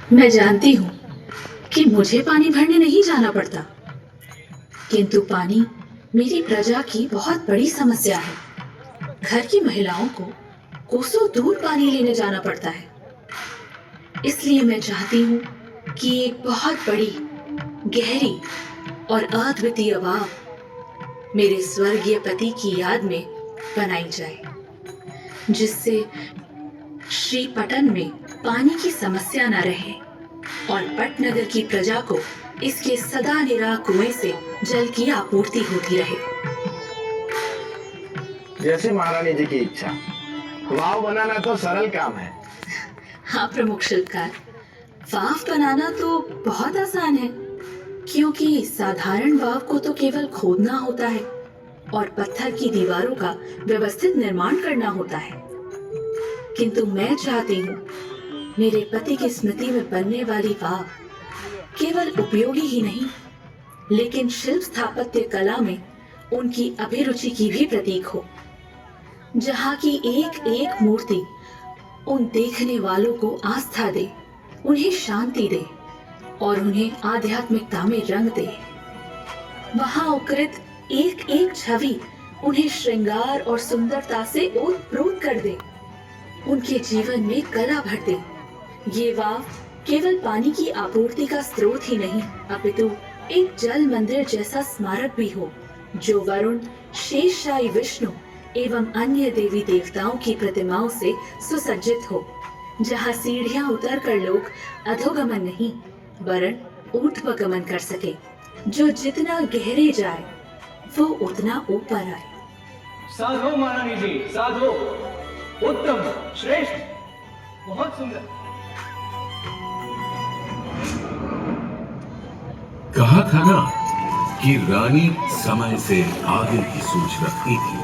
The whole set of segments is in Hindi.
मैं जानती हूँ कि मुझे पानी भरने नहीं जाना पड़ता, किंतु पानी मेरी प्रजा की बहुत बड़ी समस्या है। घर की महिलाओं को कोसों दूर पानी लेने जाना पड़ता है। इसलिए मैं चाहती हूँ कि एक बहुत बड़ी, गहरी और अद्वितीय वाव मेरे स्वर्गीय पति की याद में बनाई जाए, जिससे श्रीपटन में पानी की समस्या न रहे और पटनगर की प्रजा को इसके सदा निरा कुएं से जल की आपूर्ति होती रहे। जैसे महारानी जी की इच्छा। वाव बनाना तो सरल काम है। हाँ प्रमुख शिल्पकार, वाव बनाना तो बहुत आसान है, क्योंकि साधारण वाव को तो केवल खोदना होता है और पत्थर की दीवारों का व्यवस्थित निर्माण करना होता है। किंतु मैं चाहती हूँ मेरे पति की स्मृति में बनने वाली वाव केवल उपयोगी ही नहीं, लेकिन शिल्प स्थापत्य कला में उनकी अभिरुचि की भी प्रतीक हो, जहाँ की एक एक मूर्ति उन देखने वालों को आस्था दे, उन्हें शांति दे और उन्हें आध्यात्मिकता में रंग दे। वहाँ उकृत एक एक छवि उन्हें श्रृंगार और सुंदरता से ओतप्रोत कर दे, उनके जीवन में कला भर दे। ये वाव केवल पानी की आपूर्ति का स्रोत ही नहीं, अपितु एक जल मंदिर जैसा स्मारक भी हो, जो वरुण, शेषशायी विष्णु एवं अन्य देवी देवताओं की प्रतिमाओं से सुसज्जित हो, जहाँ सीढ़ियां उतर कर लोग अधोगमन नहीं वरन ऊर्ध्वगमन कर सके। जो जितना गहरे जाए वो उतना ऊपर आए। साधो महारानी जी, साधो। उत्तम, श्रेष्ठ, बहुत सुंदर। कहा था ना कि रानी समय से आगे की सोच रखती थी,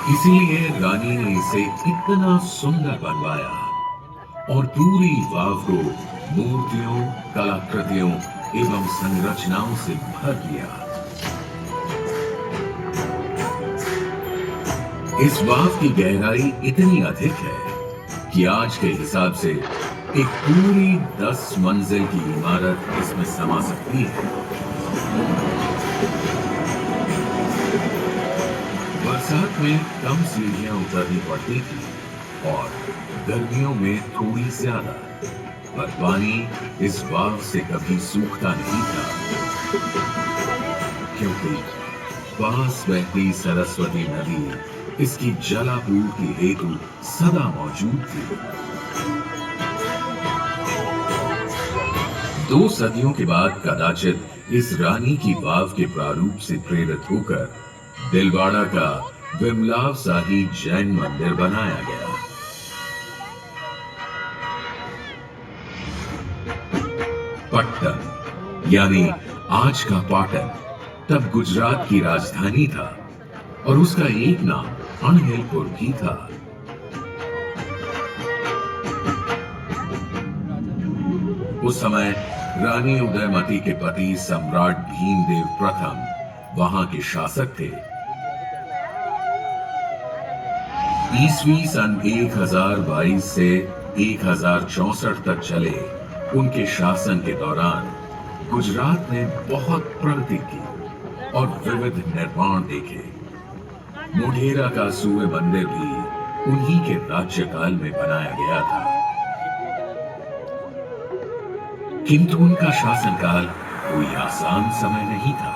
इसीलिए रानी ने इसे इतना सुंदर बनवाया और पूरी वाव को मूर्तियों, कलाकृतियों एवं संरचनाओं से भर दिया। इस वाव की गहराई इतनी अधिक है कि आज के हिसाब से एक पूरी 10 मंजिल की इमारत इसमें समा सकती है। बरसात में कम सीढ़ियां उतरनी पड़ती थी और गर्मियों में थोड़ी ज्यादा, पर पानी इस वाव से कभी सूखता नहीं था, क्योंकि पास बहती सरस्वती नदी इसकी जलापूर्ति हेतु सदा मौजूद थी। 2 सदियों के बाद कदाचित इस रानी की वाव के प्रारूप से प्रेरित होकर दिलवाड़ा का विमलाव शाही जैन मंदिर बनाया गया। पट्टन यानी आज का पाटन तब गुजरात की राजधानी था और उसका एक नाम अनहिलपुर भी था। उस समय रानी उदयमती के पति सम्राट भीमदेव प्रथम वहां के शासक थे। ईस्वी सन 1022 से 1064 तक चले उनके शासन के दौरान गुजरात ने बहुत प्रगति की और विविध निर्माण देखे। मोढेरा का सूर्य मंदिर भी उन्हीं के राज्यकाल में बनाया गया था, किंतु उनका शासनकाल कोई आसान समय नहीं था।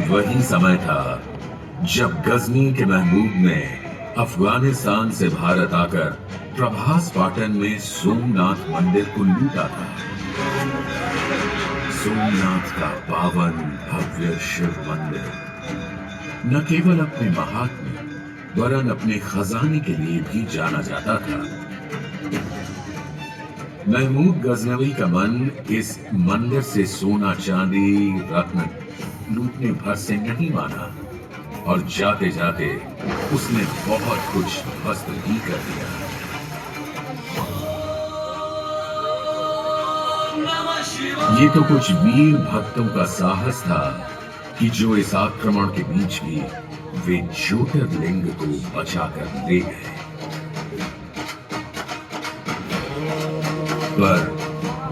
वही समय था जब गजनी के महमूद ने अफगानिस्तान से भारत आकर प्रभास पाटन में सोमनाथ मंदिर को लूटा था। सोमनाथ का पावन भव्य शिव मंदिर न केवल अपने महात्म्य वरन अपने खजाने के लिए भी जाना जाता था। महमूद गजनवी का मन इस मंदिर से सोना चांदी रत्न लूटने भर से नहीं माना और जाते जाते उसने बहुत कुछ ध्वस्त भी कर दिया। ये तो कुछ वीर भक्तों का साहस था कि जो इस आक्रमण के बीच भी वे ज्योतिर्लिंग को बचाकर ले गए। पर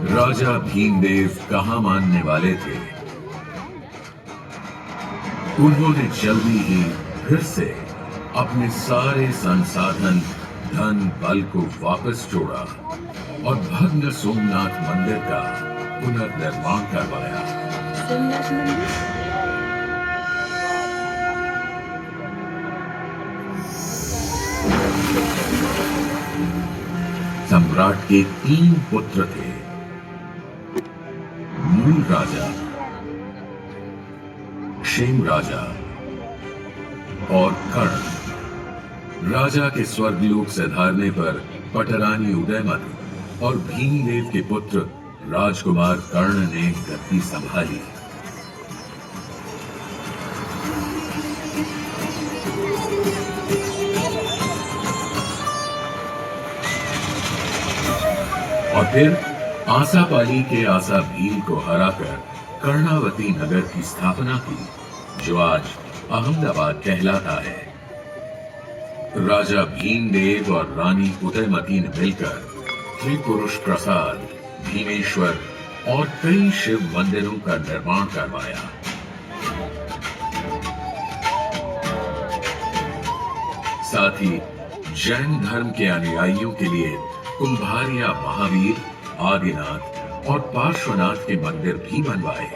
राजा भीमदेव कहां मानने वाले थे। उन्होंने जल्दी ही फिर से अपने सारे संसाधन धन बल को वापस जोड़ा और भग्न सोमनाथ मंदिर का पुनर्निर्माण करवाया। सोमनाथ मंदिर? सम्राट के 3 पुत्र थे, मूल राजा, क्षेम राजा और कर्ण। राजा के स्वर्गलोक सिधारने पर पटरानी उदयमती और भीमदेव के पुत्र राजकुमार कर्ण ने गद्दी संभाली। और फिर आसापाली के आसा भील को हराकर कर्णावती नगर की स्थापना की, जो आज अहमदाबाद कहलाता है। राजा भीमदेव और रानी उदयमती ने मिलकर त्रिपुरुष प्रसाद, भीमेश्वर और कई शिव मंदिरों का निर्माण करवाया। साथ ही जैन धर्म के अनुयायियों के लिए कुंभारिया महावीर, आदिनाथ और पार्श्वनाथ के मंदिर भी बनवाए।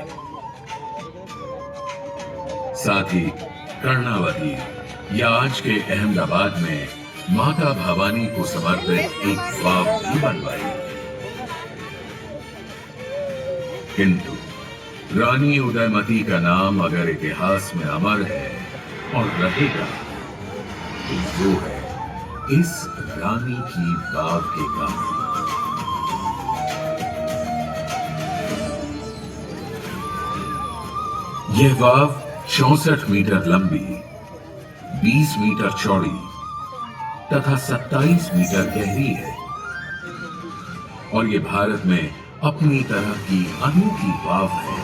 साथ ही कर्णावती या आज के अहमदाबाद में माता भवानी को समर्पित एक वाव भी बनवाई। किंतु रानी उदयमती का नाम अगर इतिहास में अमर है और रहेगा, तो वो है इस रानी की वाव के कारण। यह वाव 64 मीटर लंबी, 20 मीटर चौड़ी तथा 27 मीटर गहरी है और यह भारत में अपनी तरह की अनूठी वाव है।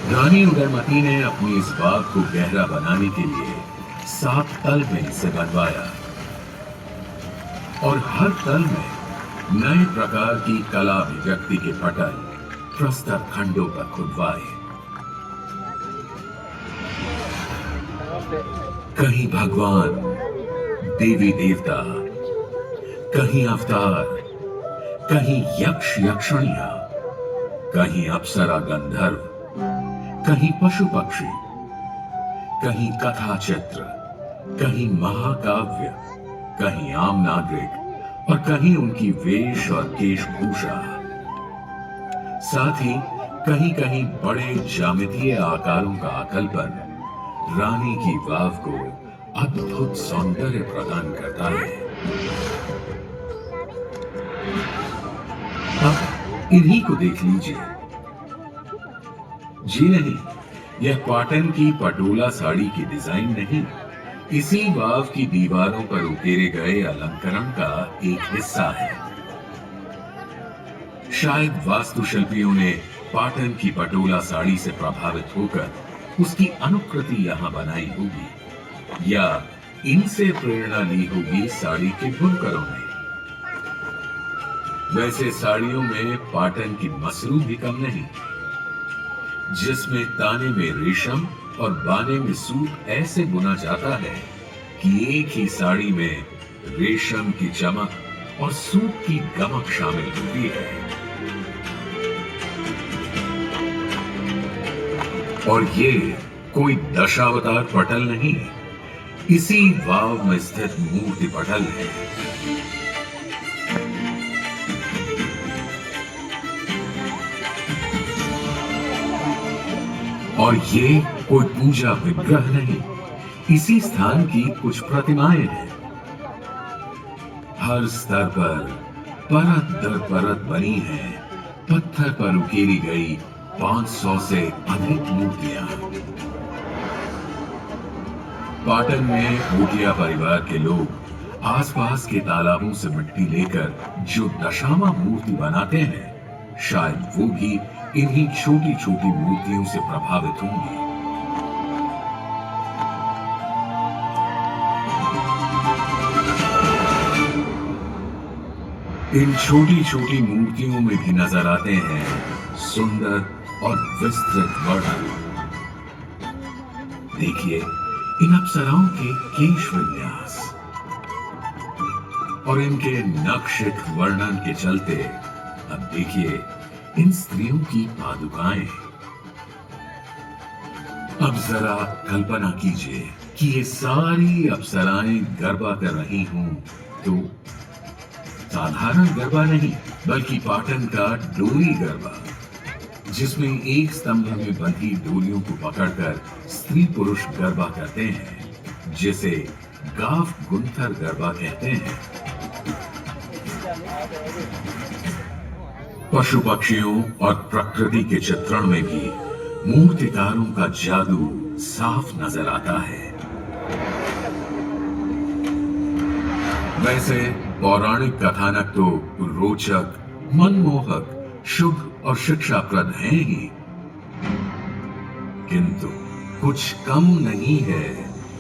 रानी उदयमती ने अपनी इस वाव को गहरा बनाने के लिए 7 तल में इसे बनवाया और हर तल में नए प्रकार की कला अभिव्यक्ति के पटल प्रस्तर खंडों पर खुदवाए। कहीं भगवान, देवी देवता, कहीं अवतार, कहीं यक्ष यक्षणिया, कहीं अप्सरा गंधर्व, कहीं पशु पक्षी, कहीं कथा चित्र, कहीं महाकाव्य, कहीं आम नागरिक और कहीं उनकी वेश और केशभूषा। साथ ही कहीं कहीं बड़े ज्यामितीय आकारों का आकल्पन रानी की वाव को अद्भुत सौंदर्य प्रदान करता है। अब इन्हीं को देख लीजिए। जी नहीं, यह पाटन की पटोला साड़ी की डिजाइन नहीं, इसी वाव की दीवारों पर उकेरे गए अलंकरण का एक हिस्सा है। शायद वास्तुशिल्पियों ने पाटन की पटोला साड़ी से प्रभावित होकर उसकी अनुकृति यहां बनाई होगी या इनसे प्रेरणा ली होगी साड़ी के बुनकरों ने। वैसे साड़ियों में पाटन की मसरू भी कम नहीं, जिसमें ताने में रेशम और बाने में सूत ऐसे बुना जाता है कि एक ही साड़ी में रेशम की चमक और सूत की गमक शामिल होती है। और ये कोई दशावतार पटल नहीं, इसी वाव में स्थित मूर्ति पटल है। और ये कोई पूजा विग्रह नहीं, इसी स्थान की कुछ प्रतिमाएं हैं। हर स्तर पर परत दर परत बनी है पत्थर पर उकेरी गई 500 से अधिक मूर्तियां। पाटन में भूटिया परिवार के लोग आसपास के तालाबों से मिट्टी लेकर जो दशामा मूर्ति बनाते हैं, शायद वो भी इन्हीं छोटी छोटी मूर्तियों से प्रभावित होंगी। इन छोटी छोटी मूर्तियों में भी नजर आते हैं सुंदर और विस्तृत वर्णन। देखिए इन अप्सराओं के केश विन्यास और इनके नक्शिक वर्णन के चलते अब देखिए इन स्त्रियों की पादुकाएं। अब जरा कल्पना कीजिए कि ये सारी अप्सराएं गरबा कर रही हों तो साधारण गरबा नहीं बल्कि पाटन का डोरी गरबा, जिसमें एक स्तंभ में बंधी डोरियों को पकड़कर स्त्री पुरुष गरबा करते हैं, जिसे गाव गुंथर गरबा कहते हैं। पशु पक्षियों और प्रकृति के चित्रण में भी मूर्तिकारों का जादू साफ नजर आता है। वैसे पौराणिक कथानक तो रोचक, मनमोहक, शुभ और शिक्षाप्रद हैं ही, किंतु कुछ कम नहीं है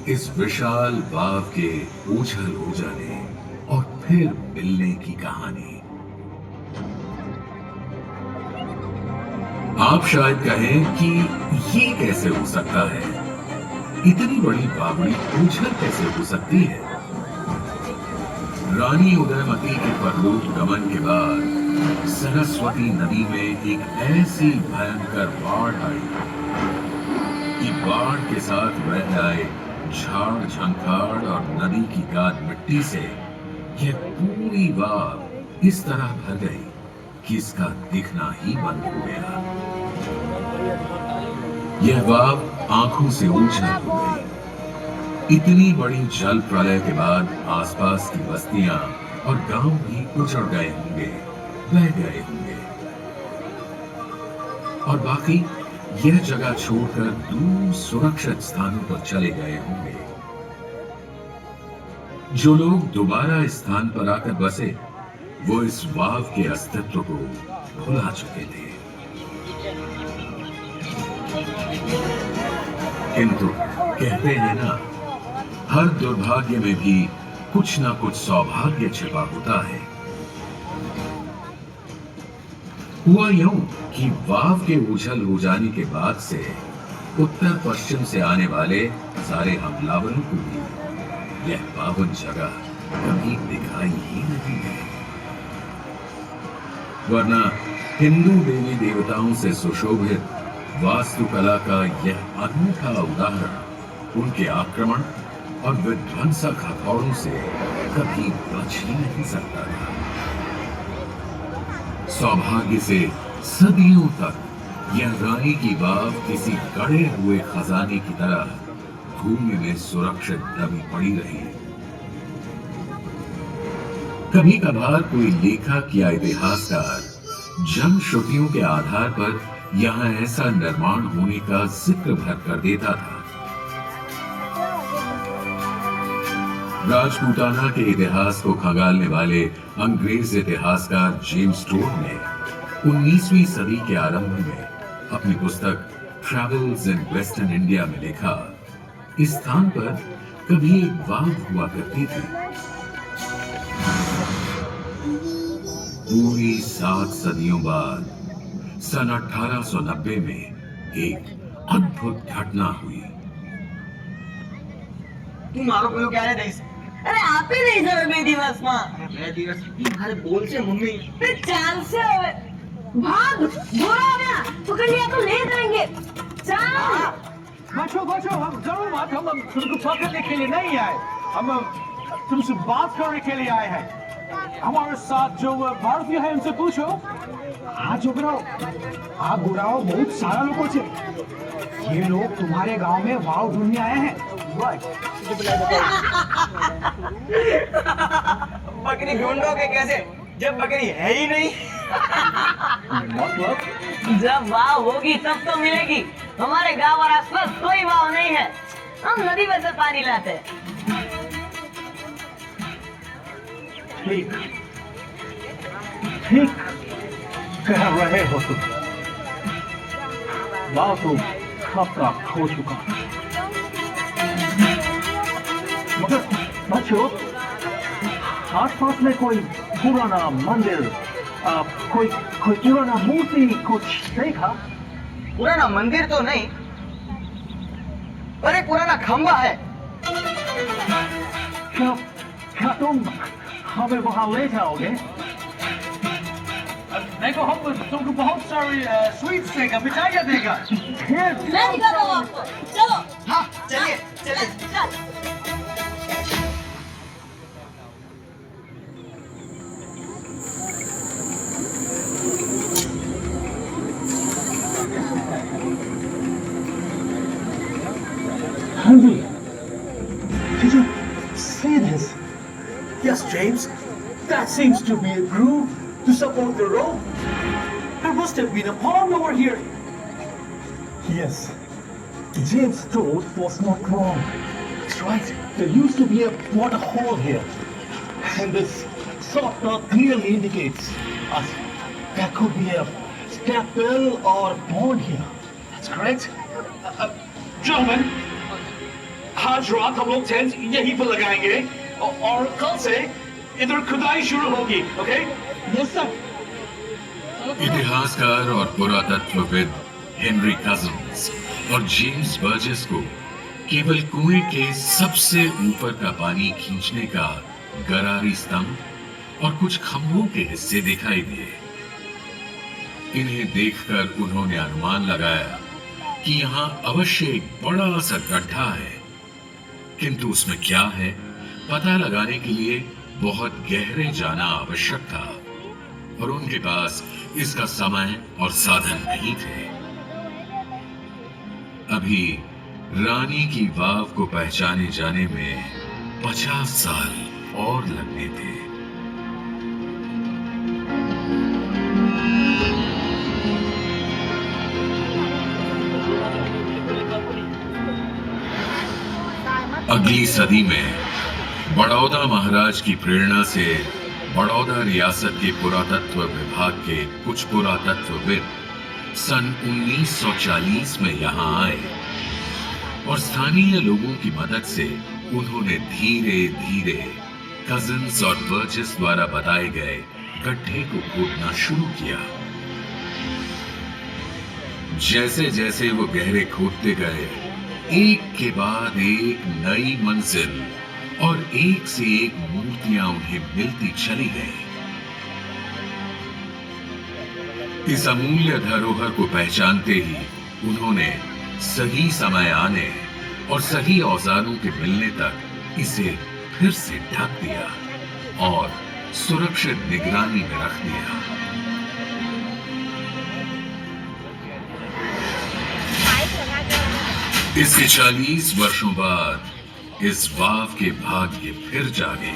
इस विशाल वाव के ओझल हो जाने और फिर मिलने की कहानी। आप शायद कहें कि ये कैसे हो सकता है, इतनी बड़ी बावड़ी ओझल कैसे हो सकती है। रानी उदयमती के परलोक गमन के बाद सरस्वती नदी में एक ऐसी भयंकर बाढ़ आई कि बाढ़ के साथ बह आए झाड़ झंखाड़ और नदी की गाद मिट्टी से यह पूरी वाव इस तरह भर गई कि इसका दिखना ही बंद हो गया। यह वाव आंखों से ओझल हो गई। इतनी बड़ी जल प्रलय के बाद आसपास की बस्तियां और गांव भी उजड़ गए होंगे, बह गए होंगे और बाकी यह जगह छोड़कर दूर सुरक्षित स्थानों पर चले गए होंगे। जो लोग दोबारा इस स्थान पर आकर बसे वो इस वाव के अस्तित्व को भुला चुके थे। किंतु कहते हैं ना, हर दुर्भाग्य में भी कुछ ना कुछ सौभाग्य छिपा होता है। हुआ यूं कि वाव के ओझल हो जाने के बाद से उत्तर पश्चिम से आने वाले सारे हमलावरों को भी यह पावन जगह कभी दिखाई ही नहीं है। वरना हिंदू देवी देवताओं से सुशोभित वास्तुकला का यह अनूठा उदाहरण उनके आक्रमण और विध्वंसक हथौड़ों से कभी बच ही नहीं सकता था। सौभाग्य से सदियों तक यह रानी की वाव किसी गड़े हुए खजाने की तरह भूमि में सुरक्षित दबी पड़ी रही। कभी कभार कोई लेखक या इतिहासकार जनश्रुतियों के आधार पर यहाँ ऐसा निर्माण होने का जिक्र भर कर देता था। राजपूताना के इतिहास को खंगालने वाले अंग्रेज इतिहासकार जेम्स टोड ने 19वीं सदी के आरंभ में अपनी पुस्तक ट्रैवल्स इन वेस्टर्न इंडिया में लिखा, इस स्थान पर कभी एक वाव हुआ करती थी। पूरी 7 सदियों बाद सन 1890 में एक अद्भुत घटना हुई। તું મારો પેલો ક્યારે દઈશ? અરે આપી દઈશ હવે 2 દિવસમાં. અરે 2 દિવસ મારે બોલ છે મમ્મી. તે ચાલશે હવે. ભાગ ઘોડા આવ્યા. પકડ लिया तो ले जाएंगे. ચાલ. बैठो हम जरूर बात हम तुमको पकड़ने के लिए नहीं आए, हम तुमसे बात करने के लिए आए हैं। हमारे साथ जो भारतीय है उनसे पूछो। हाँ छोकराओ, आप गोराओ बहुत सारा लोगों से ये लोग तुम्हारे गांव में वाव ढूंढने आए हैं। right. बकरी ढूंढोगे कैसे जब बकरी है ही नहीं? मतलब जब वाव होगी तब तो मिलेगी। हमारे गांव और आसपास कोई वाव नहीं है। हम नदी में से पानी लाते हैं। ठीक ठीक कह रहे हो तुम। वाव तो कब का खो चुका। मगर बच्चों, आसपास में कोई पुराना मंदिर, कोई पुराना मूर्ति कुछ देखा? पुराना मंदिर तो नहीं, पर एक पुराना खंबा है। क्या तुम हमें वहां ले जाओगे? देखो, हम तुमको बहुत सारी स्वीट्स देगा, मिठाइयाँ देगा। मैं दिखाता हूँ आपको। चलो। हाँ, चलिए चलिए। चल। Henry, did you see this? Yes, James. That seems to be a groove to support the rope. There must have been a pond over here. Yes. James' thought was not wrong. That's right. There used to be a water hole here. And this soft earth clearly indicates us there could be a step well or a pond here. That's correct. Gentlemen, आज रात हम लोग टेंट यहीं पर लगाएंगे और कल से इधर खुदाई शुरू होगी, ओके? Yes sir. इतिहासकार और पुरातत्वविद हेनरी कजिन्स और जेम्स बर्जेस को केवल कुएं के सबसे ऊपर का पानी खींचने का गरारी स्तंभ और कुछ खंभों के हिस्से दिखाई दिए। इन्हें देखकर उन्होंने अनुमान लगाया कि यहाँ अवश्य एक बड़ा सा गड्ढा है, किंतु उसमें क्या है पता लगाने के लिए बहुत गहरे जाना आवश्यक था और उनके पास इसका समय और साधन नहीं थे। अभी रानी की वाव को पहचाने जाने में 50 साल और लगने थे। अगली सदी में बड़ौदा महाराज की प्रेरणा से बड़ौदा रियासत के पुरातत्व विभाग के कुछ पुरातत्वविद सन 1940 में यहां आए और स्थानीय लोगों की मदद से उन्होंने धीरे धीरे कजिन्स और बर्जेस द्वारा बताए गए गड्ढे को खोदना शुरू किया। जैसे जैसे वो गहरे खोदते गए, एक के बाद एक नई मंजिल और एक से एक मूर्तियां उन्हें मिलती चली गई। इस अमूल्य धरोहर को पहचानते ही उन्होंने सही समय आने और सही औजारों के मिलने तक इसे फिर से ढक दिया और सुरक्षित निगरानी में रख दिया। इसके 40 वर्षों बाद इस वाव के भाग्य फिर जागे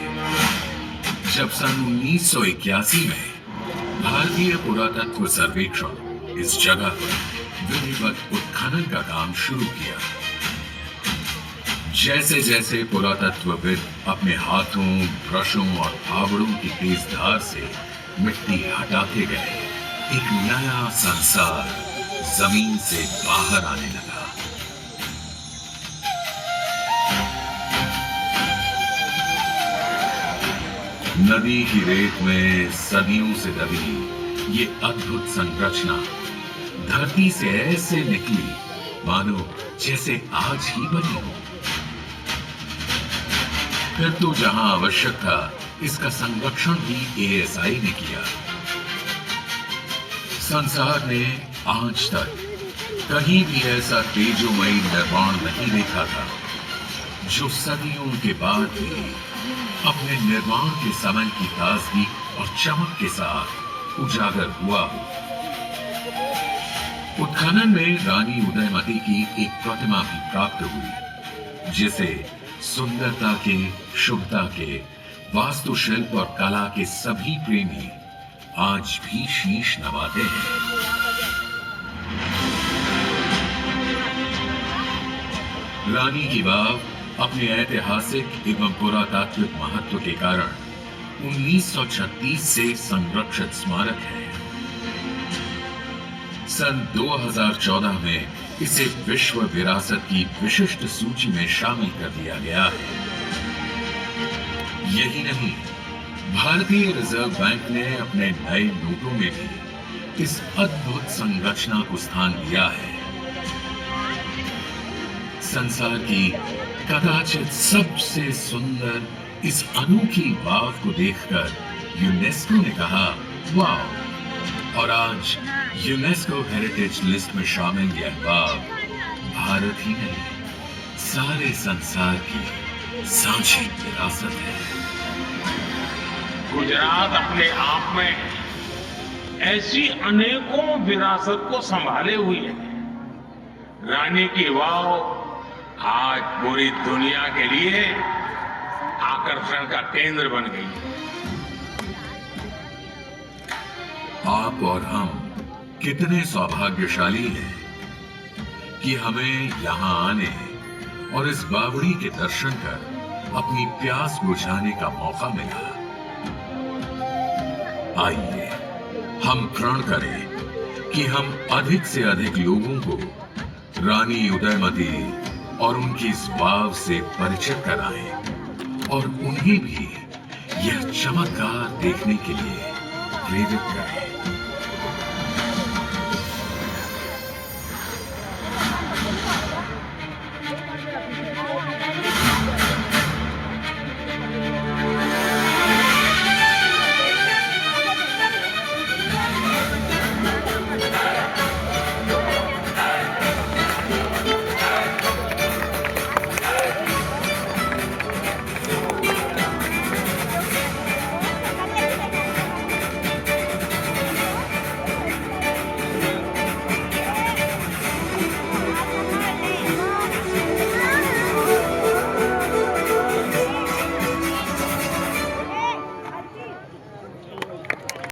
जब सन 1981 में भारतीय पुरातत्व सर्वेक्षण इस जगह पर विधिवत उत्खनन का काम शुरू किया। जैसे जैसे पुरातत्वविद अपने हाथों, ब्रशों और फावड़ों की तेज धार से मिट्टी हटाते गए, एक नया संसार जमीन से बाहर आने लगा। नदी की रेत में सदियों से दबी ये अद्भुत संरचना धरती से ऐसे निकली मानो जैसे आज ही बनी हो। फिर तो जहां आवश्यक था इसका संरक्षण भी एएसआई ने किया। संसार ने आज तक कहीं भी ऐसा तेजोमयी निर्माण नहीं देखा था जो सदियों के बाद भी अपने निर्माण के समय की ताजगी और चमक के साथ उजागर हुआ हो। उत्खनन में रानी उदयमती की एक प्रतिमा भी प्राप्त हुई जिसे सुंदरता के, शुभता के, वास्तुशिल्प और कला के सभी प्रेमी आज भी शीश नवाते हैं। रानी की वाव अपने ऐतिहासिक एवं पुरातात्विक महत्व के कारण 1936 से संरक्षित स्मारक है। सन 2014 में इसे विश्व विरासत की विशिष्ट सूची में शामिल कर दिया गया है। यही नहीं, भारतीय रिजर्व बैंक ने अपने नए नोटों में भी इस अद्भुत संरचना को स्थान दिया है। संसार की कदाचित सबसे सुंदर इस अनोखी वाव को देखकर यूनेस्को ने कहा वाव, और आज यूनेस्को हेरिटेज लिस्ट में शामिल यह वाव भारत ही नहीं, सारे संसार की साझी विरासत है। गुजरात अपने आप में ऐसी अनेकों विरासत को संभाले हुए है। रानी की वाव आज पूरी दुनिया के लिए आकर्षण का केंद्र बन गई है। आप और हम कितने सौभाग्यशाली हैं कि हमें यहाँ आने और इस बावड़ी के दर्शन कर अपनी प्यास बुझाने का मौका मिला। आइए हम प्रण करें कि हम अधिक से अधिक लोगों को रानी उदयमती और उनकी इस वाव से परिचित कराएं और उन्हें भी यह चमत्कार देखने के लिए प्रेरित करें।